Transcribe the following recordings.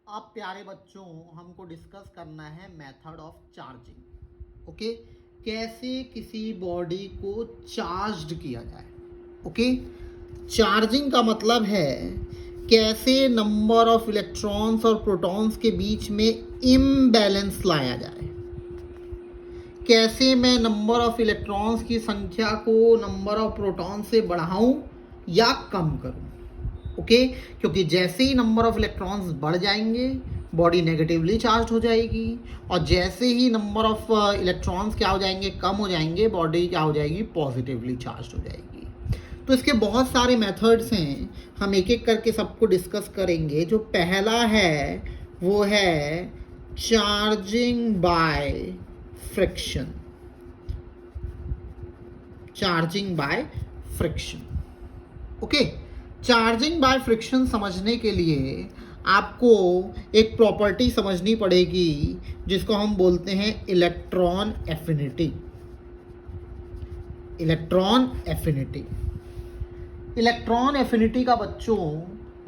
अब प्यारे बच्चों हमको डिस्कस करना है मेथड ऑफ चार्जिंग। ओके, कैसे किसी बॉडी को चार्ज्ड किया जाए। ओके, चार्जिंग का मतलब है कैसे नंबर ऑफ इलेक्ट्रॉन्स और प्रोटॉन्स के बीच में इम्बैलेंस लाया जाए, कैसे मैं नंबर ऑफ इलेक्ट्रॉन्स की संख्या को नंबर ऑफ प्रोटॉन से बढ़ाऊं या कम करूं। ओके, क्योंकि जैसे ही नंबर ऑफ इलेक्ट्रॉन्स बढ़ जाएंगे बॉडी नेगेटिवली चार्ज हो जाएगी, और जैसे ही नंबर ऑफ इलेक्ट्रॉन्स क्या हो जाएंगे, कम हो जाएंगे, बॉडी क्या हो जाएगी, पॉजिटिवली चार्ज हो जाएगी। तो इसके बहुत सारे मेथड्स हैं, हम एक एक करके सबको डिस्कस करेंगे। जो पहला है वो है charging by friction. Charging by friction. Okay, charging by friction समझने के लिए आपको एक प्रॉपर्टी समझनी पड़ेगी जिसको हम बोलते हैं electron affinity. Electron affinity. Electron affinity का बच्चों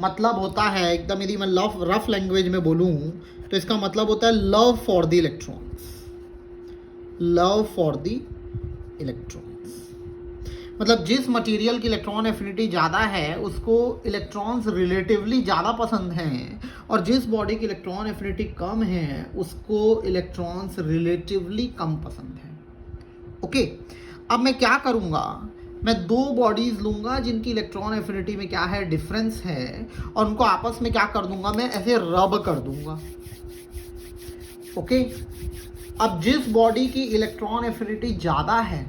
मतलब होता है, एकदम यदि मैं रफ लैंग्वेज में बोलूं तो इसका मतलब होता है love for the electrons. Love for the electrons मतलब जिस मटेरियल की इलेक्ट्रॉन एफिनिटी ज़्यादा है उसको इलेक्ट्रॉन्स रिलेटिवली ज़्यादा पसंद हैं, और जिस बॉडी की इलेक्ट्रॉन एफिनिटी कम है उसको इलेक्ट्रॉन्स रिलेटिवली कम पसंद हैं। ओके, अब मैं क्या करूँगा, मैं दो बॉडीज लूँगा जिनकी इलेक्ट्रॉन एफिनिटी में क्या है, डिफरेंस है, और उनको आपस में क्या कर दूंगा, मैं ऐसे रब कर दूंगा। ओके, अब जिस बॉडी की इलेक्ट्रॉन एफिनिटी ज़्यादा है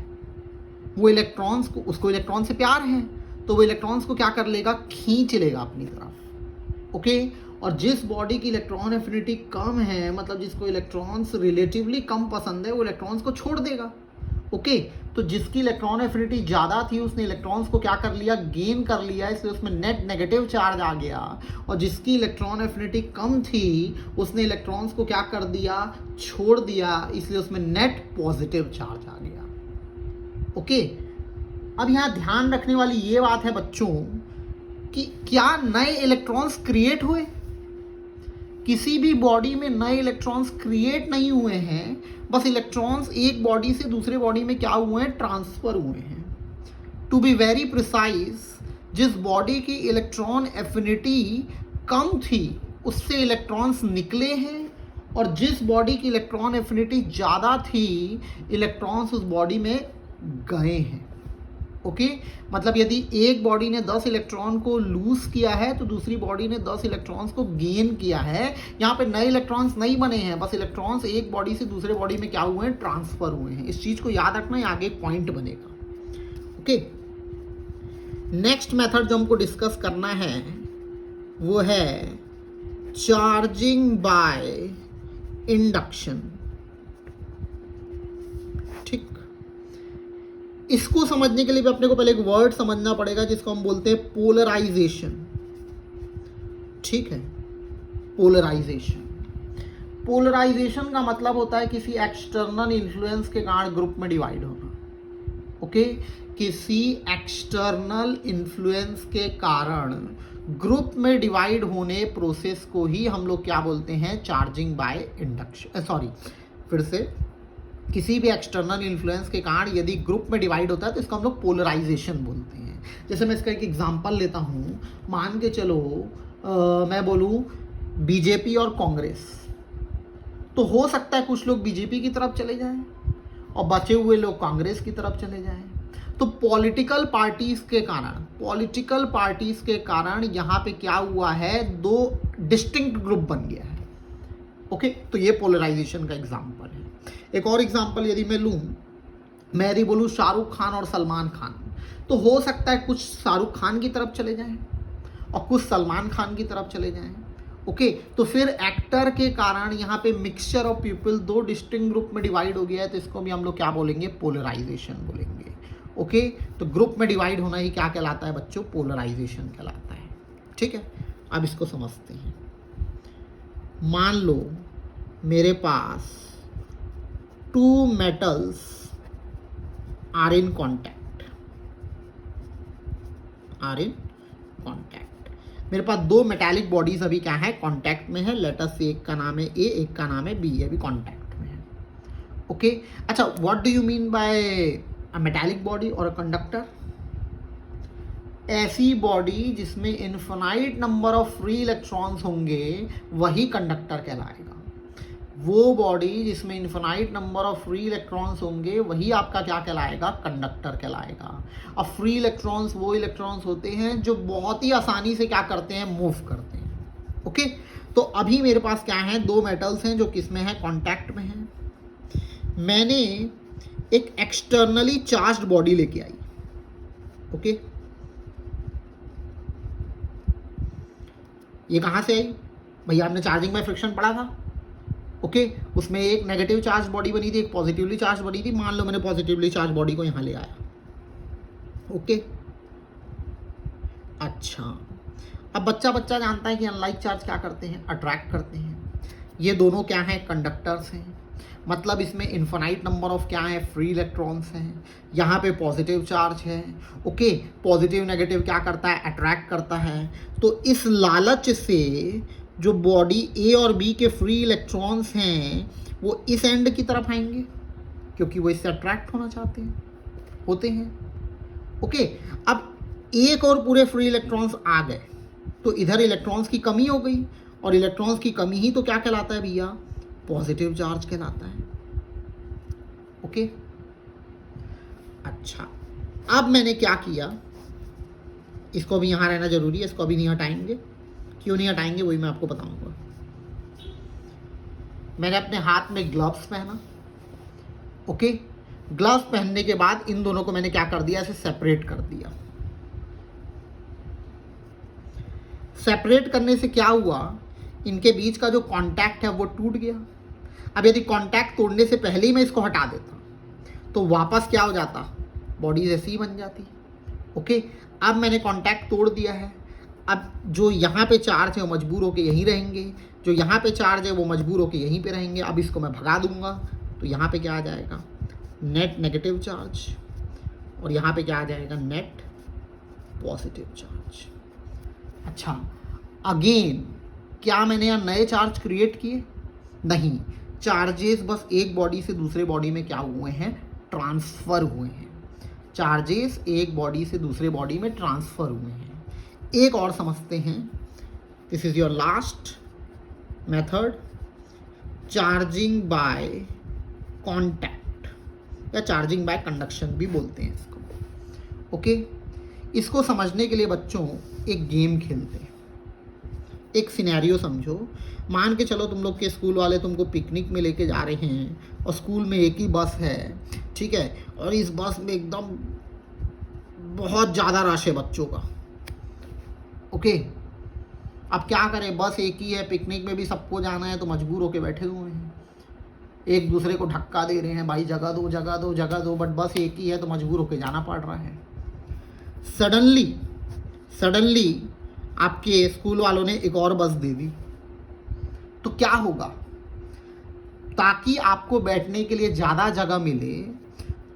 वो इलेक्ट्रॉन्स को, उसको इलेक्ट्रॉन से प्यार है तो वो इलेक्ट्रॉन्स को क्या कर लेगा, खींच लेगा अपनी तरफ। ओके, और जिस बॉडी की इलेक्ट्रॉन एफिनिटी कम है, मतलब जिसको इलेक्ट्रॉन्स रिलेटिवली कम पसंद है, वो इलेक्ट्रॉन्स को छोड़ देगा। ओके, तो जिसकी इलेक्ट्रॉन एफिनिटी ज़्यादा थी उसने इलेक्ट्रॉन्स को क्या कर लिया, गेन कर लिया, इसलिए उसमें नेट नेगेटिव चार्ज आ गया, और जिसकी इलेक्ट्रॉन एफिनिटी कम थी उसने इलेक्ट्रॉन्स को क्या कर दिया, छोड़ दिया, इसलिए उसमें नेट पॉजिटिव चार्ज आ गया। ओके, अब यहाँ ध्यान रखने वाली ये बात है बच्चों कि क्या नए इलेक्ट्रॉन्स क्रिएट हुए, किसी भी बॉडी में नए इलेक्ट्रॉन्स क्रिएट नहीं हुए हैं, बस इलेक्ट्रॉन्स एक बॉडी से दूसरे बॉडी में क्या हुए हैं, ट्रांसफर हुए हैं। टू बी वेरी प्रिसाइज, जिस बॉडी की इलेक्ट्रॉन एफिनिटी कम थी उससे इलेक्ट्रॉन्स निकले हैं, और जिस बॉडी की इलेक्ट्रॉन एफिनिटी ज़्यादा थी इलेक्ट्रॉन्स उस बॉडी में गए हैं। ओके, मतलब यदि एक बॉडी ने 10 इलेक्ट्रॉन को लूज किया है तो दूसरी बॉडी ने 10 इलेक्ट्रॉन्स को गेन किया है। यहाँ पे नए इलेक्ट्रॉन्स नहीं बने हैं, बस इलेक्ट्रॉन्स एक बॉडी से दूसरे बॉडी में क्या हुए हैं, ट्रांसफर हुए हैं। इस चीज को याद रखना, ये आगे एक पॉइंट बनेगा। ओके, नेक्स्ट मेथड जो हमको डिस्कस करना है वो है चार्जिंग बाय इंडक्शन। ठीक, इसको समझने के लिए भी अपने को पहले एक वर्ड समझना पड़ेगा जिसको हम बोलते हैं पोलराइजेशन। ठीक है, पोलराइजेशन। पोलराइजेशन का मतलब होता है किसी एक्सटर्नल इन्फ्लुएंस के कारण ग्रुप में डिवाइड होना। ओके, किसी एक्सटर्नल इन्फ्लुएंस के कारण ग्रुप में डिवाइड होने प्रोसेस को ही हम लोग क्या बोलते हैं, चार्जिंग बाय इंडक्शन। सॉरी, फिर से, किसी भी एक्सटर्नल इन्फ्लुएंस के कारण यदि ग्रुप में डिवाइड होता है तो इसको हम लोग पोलराइजेशन बोलते हैं। जैसे मैं इसका एक एग्जांपल लेता हूँ, मान के चलो मैं बोलूँ बीजेपी और कांग्रेस, तो हो सकता है कुछ लोग बीजेपी की तरफ चले जाएं और बचे हुए लोग कांग्रेस की तरफ चले जाएं। तो पॉलिटिकल पार्टीज के कारण यहाँ पे क्या हुआ है, दो डिस्टिंक्ट ग्रुप बन गया है। ओके, तो ये पोलराइजेशन का एग्जांपल है। एक और एग्जांपल यदि मैं लूं, मैं यदि बोलूं शाहरुख खान और सलमान खान, तो हो सकता है कुछ शाहरुख खान की तरफ चले जाएं और कुछ सलमान खान की तरफ चले जाएं। ओके, तो फिर एक्टर के कारण यहाँ पे मिक्सचर ऑफ पीपल, दो डिस्टिंक्ट ग्रुप में डिवाइड हो गया है, तो इसको भी हम लोग क्या बोलेंगे, पोलराइजेशन बोलेंगे। ओके, तो ग्रुप में डिवाइड होना ही क्या कहलाता है बच्चों, पोलराइजेशन कहलाता है। ठीक है, अब इसको समझते हैं। मान लो मेरे पास two metals are in contact, मेरे पास दो मेटालिक बॉडीज अभी क्या है, कांटेक्ट में है। लेट अस से एक का नाम है ए, एक का नाम है बी, अभी कांटेक्ट में है। ओके अच्छा, what do you mean by a metallic body और अ कंडक्टर? ऐसी बॉडी जिसमें infinite number of free electrons होंगे वही कंडक्टर कहलाएगा। वो बॉडी जिसमें infinite number of free electrons होंगे वही आपका क्या कहलाएगा, कंडक्टर कहलाएगा। अब फ्री इलेक्ट्रॉन्स वो इलेक्ट्रॉन्स होते हैं जो बहुत ही आसानी से क्या करते हैं, मूव करते हैं। ओके तो अभी मेरे पास क्या है, दो मेटल्स हैं जो किस में है, कांटेक्ट में है। मैंने एक एक्सटर्नली चार्ज्ड बॉडी लेके आई। ओके ये कहां से आई भैया, आपने चार्जिंग बाय फ्रिक्शन पढ़ा था। ओके उसमें एक नेगेटिव चार्ज बॉडी बनी थी, एक पॉजिटिवली चार्ज बनी थी। मान लो मैंने पॉजिटिवली चार्ज बॉडी को यहां ले आया। ओके अच्छा, अब बच्चा बच्चा जानता है कि अनलाइक चार्ज क्या करते हैं, अट्रैक्ट करते हैं। ये दोनों क्या हैं, कंडक्टर्स हैं। मतलब इसमें इनफिनाइट नंबर ऑफ क्या है, फ्री इलेक्ट्रॉन्स हैं। यहाँ पे पॉजिटिव चार्ज है। ओके पॉजिटिव नेगेटिव क्या करता है, अट्रैक्ट करता है। तो इस लालच से जो बॉडी ए और बी के फ्री इलेक्ट्रॉन्स हैं वो इस एंड की तरफ आएंगे क्योंकि वो इससे अट्रैक्ट होना चाहते हैं, होते हैं। ओके अब एक और पूरे फ्री इलेक्ट्रॉन्स आ गए तो इधर इलेक्ट्रॉन्स की कमी हो गई, और इलेक्ट्रॉन्स की कमी ही तो क्या कहलाता है भैया, पॉजिटिव चार्ज कहलाता है। ओके अच्छा, अब मैंने क्या किया, इसको भी यहां रहना जरूरी है, इसको भी नहीं हटाएंगे। क्यों नहीं हटाएंगे वही मैं आपको बताऊंगा। मैंने अपने हाथ में ग्लव्स पहना। ओके ग्लव्स पहनने के बाद इन दोनों को मैंने क्या कर दिया, इसे सेपरेट कर दिया। सेपरेट करने से क्या हुआ, इनके बीच का जो कांटेक्ट है वो टूट गया। अब यदि कांटेक्ट तोड़ने से पहले ही मैं इसको हटा देता तो वापस क्या हो जाता, बॉडी ऐसी ही बन जाती। ओके अब मैंने कांटेक्ट तोड़ दिया है। अब जो यहाँ पे चार्ज है वो मजबूर होकर यहीं रहेंगे, जो यहाँ पे चार्ज है वो मजबूर होकर यहीं पे रहेंगे। अब इसको मैं भगा दूंगा तो यहाँ पे क्या आ जाएगा, नेट नेगेटिव चार्ज, और यहाँ पे क्या आ जाएगा, नेट पॉजिटिव चार्ज। अच्छा अगेन क्या मैंने यहाँ नए चार्ज क्रिएट किए? नहीं, चार्जेस बस एक बॉडी से दूसरे बॉडी में क्या हुए हैं, ट्रांसफर हुए हैं। चार्जेस एक बॉडी से दूसरे बॉडी में ट्रांसफर हुए हैं। एक और समझते हैं, this is your last method, charging by contact या चार्जिंग बाय कंडक्शन भी बोलते हैं इसको। ओके इसको समझने के लिए बच्चों एक गेम खेलते हैं। एक सिनेरियो समझो, मान के चलो तुम लोग के स्कूल वाले तुमको पिकनिक में लेके जा रहे हैं और स्कूल में एक ही बस है, ठीक है, और इस बस में एकदम बहुत ज़्यादा रश है बच्चों का। ओके अब क्या करें, बस एक ही है, पिकनिक में भी सबको जाना है तो मजबूर होके बैठे हुए हैं, एक दूसरे को धक्का दे रहे हैं, भाई जगह दो जगह दो जगह दो, बट बस एक ही है तो मजबूर होके जाना पड़ रहा है। सडनली आपके स्कूल वालों ने एक और बस दे दी, तो क्या होगा, ताकि आपको बैठने के लिए ज़्यादा जगह मिले,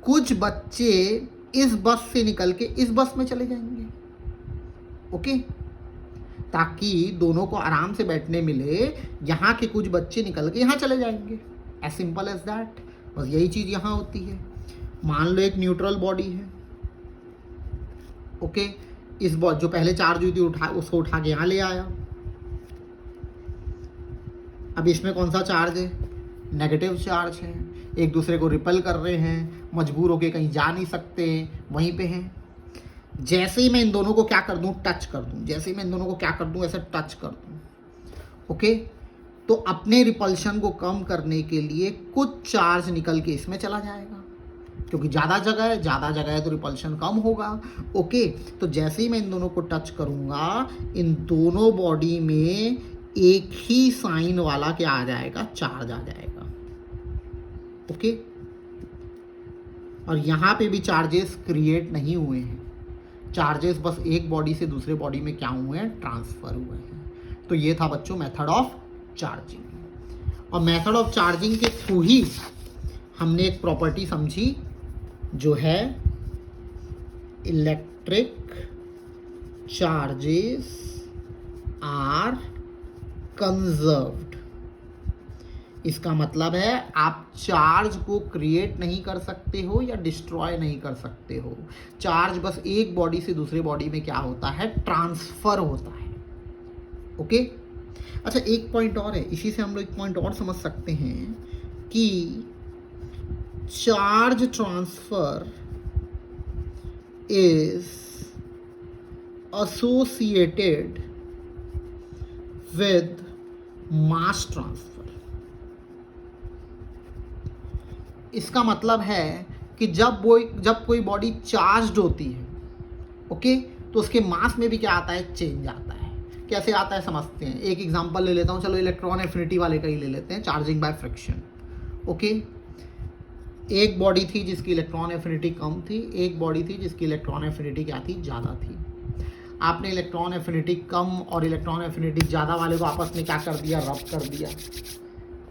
कुछ बच्चे इस बस से निकल के इस बस में चले जाएंगे। ओके ताकि दोनों को आराम से बैठने मिले, यहाँ के कुछ बच्चे निकल के यहाँ चले जाएंगे। एज सिंपल एज दैट, बस यही चीज़ यहाँ होती है। मान लो एक न्यूट्रल बॉडी है। ओके इस बॉडी जो पहले चार्ज हुई थी उसको उठा के यहाँ ले आया। अब इसमें कौन सा चार्ज है, नेगेटिव चार्ज है, एक दूसरे को रिपेल कर रहे हैं, मजबूर होके कहीं जा नहीं सकते, वहीं पे हैं। जैसे ही मैं इन दोनों को क्या कर दूं, टच कर दूं, जैसे ही मैं इन दोनों को क्या कर दूं, ऐसे टच कर दूं। ओके तो अपने रिपल्शन को कम करने के लिए कुछ चार्ज निकल के इसमें चला जाएगा, क्योंकि ज़्यादा जगह है तो रिपल्शन कम होगा। ओके तो जैसे ही मैं इन दोनों को टच करूंगा, इन दोनों बॉडी में एक ही साइन वाला क्या आ जाएगा, चार्ज आ जाएगा। ओके और यहाँ पे भी चार्जेस क्रिएट नहीं हुए हैं, चार्जेस बस एक बॉडी से दूसरे बॉडी में क्या हुए हैं, ट्रांसफर हुए हैं। तो ये था बच्चों मेथड ऑफ चार्जिंग। और मेथड ऑफ चार्जिंग के थ्रू ही हमने एक प्रॉपर्टी समझी जो है इलेक्ट्रिक चार्जेस आर कंजर्व्ड। इसका मतलब है आप चार्ज को क्रिएट नहीं कर सकते हो या डिस्ट्रॉय नहीं कर सकते हो। चार्ज बस एक बॉडी से दूसरे बॉडी में क्या होता है, ट्रांसफर होता है। ओके। अच्छा, एक पॉइंट और है, इसी से हम लोग एक पॉइंट और समझ सकते हैं कि charge transfer is associated with mass transfer। इसका मतलब है कि जब कोई बॉडी चार्ज्ड होती है, ओके, तो उसके मास में भी क्या आता है, चेंज आता है। कैसे आता है समझते हैं। एक एग्जांपल ले लेता हूं, चलो इलेक्ट्रॉन एफिनिटी वाले का ही ले लेते हैं, चार्जिंग बाय फ्रिक्शन। ओके, एक बॉडी थी जिसकी इलेक्ट्रॉन एफिनिटी कम थी, एक बॉडी थी जिसकी इलेक्ट्रॉन एफिनिटी क्या थी, ज़्यादा थी। आपने इलेक्ट्रॉन एफिनिटी कम और इलेक्ट्रॉन एफिनिटी ज़्यादा वाले को आपस में क्या कर दिया, रब कर दिया।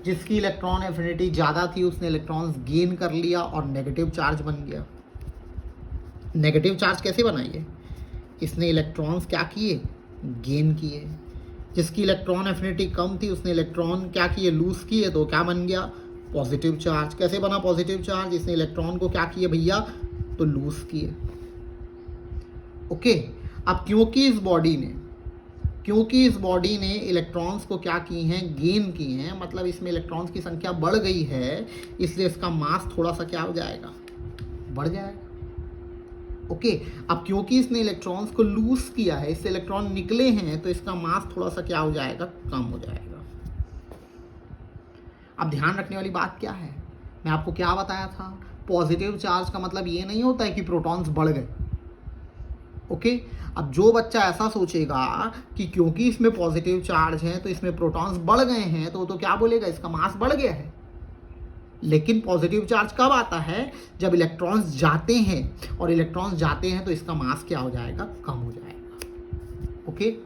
जिसकी इलेक्ट्रॉन एफिनिटी ज़्यादा थी उसने इलेक्ट्रॉन्स गेन कर लिया और नेगेटिव चार्ज बन गया। नेगेटिव चार्ज कैसे बनाइए, इसने इलेक्ट्रॉन्स क्या किए, गेन किए। जिसकी इलेक्ट्रॉन एफिनिटी कम थी उसने इलेक्ट्रॉन क्या किए, लूज किए, तो क्या बन गया, पॉजिटिव चार्ज। कैसे बना पॉजिटिव चार्ज, इसने इलेक्ट्रॉन को क्या किए भैया, तो लूज किए। ओके। अब क्योंकि इस बॉडी ने इलेक्ट्रॉन्स को क्या की हैं, गेन की हैं, मतलब इसमें इलेक्ट्रॉन्स की संख्या बढ़ गई है, इसलिए इसका मास थोड़ा सा क्या हो जाएगा, बढ़ जाएगा। ओके। अब क्योंकि इसने इलेक्ट्रॉन्स को लूज किया है, इससे इलेक्ट्रॉन निकले हैं, तो इसका मास थोड़ा सा क्या हो जाएगा, कम हो जाएगा। अब ध्यान रखने वाली बात क्या है, मैं आपको क्या बताया था, पॉजिटिव चार्ज का मतलब ये नहीं होता है कि प्रोटॉन्स बढ़ गए। ओके। अब जो बच्चा ऐसा सोचेगा कि क्योंकि इसमें पॉजिटिव चार्ज है तो इसमें प्रोटॉन्स बढ़ गए हैं, तो क्या बोलेगा, इसका मास बढ़ गया है। लेकिन पॉजिटिव चार्ज कब आता है, जब इलेक्ट्रॉन्स जाते हैं, और इलेक्ट्रॉन्स जाते हैं तो इसका मास क्या हो जाएगा, कम हो जाएगा। ओके।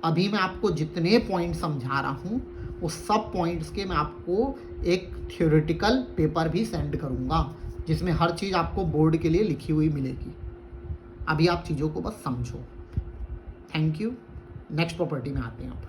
अभी मैं आपको जितने पॉइंट समझा रहा हूं वो सब पॉइंट्स के मैं आपको एक थ्योरेटिकल पेपर भी सेंड करूंगा, जिसमें हर चीज़ आपको बोर्ड के लिए लिखी हुई मिलेगी। अभी आप चीज़ों को बस समझो। Thank you. नेक्स्ट प्रॉपर्टी में आते हैं आप।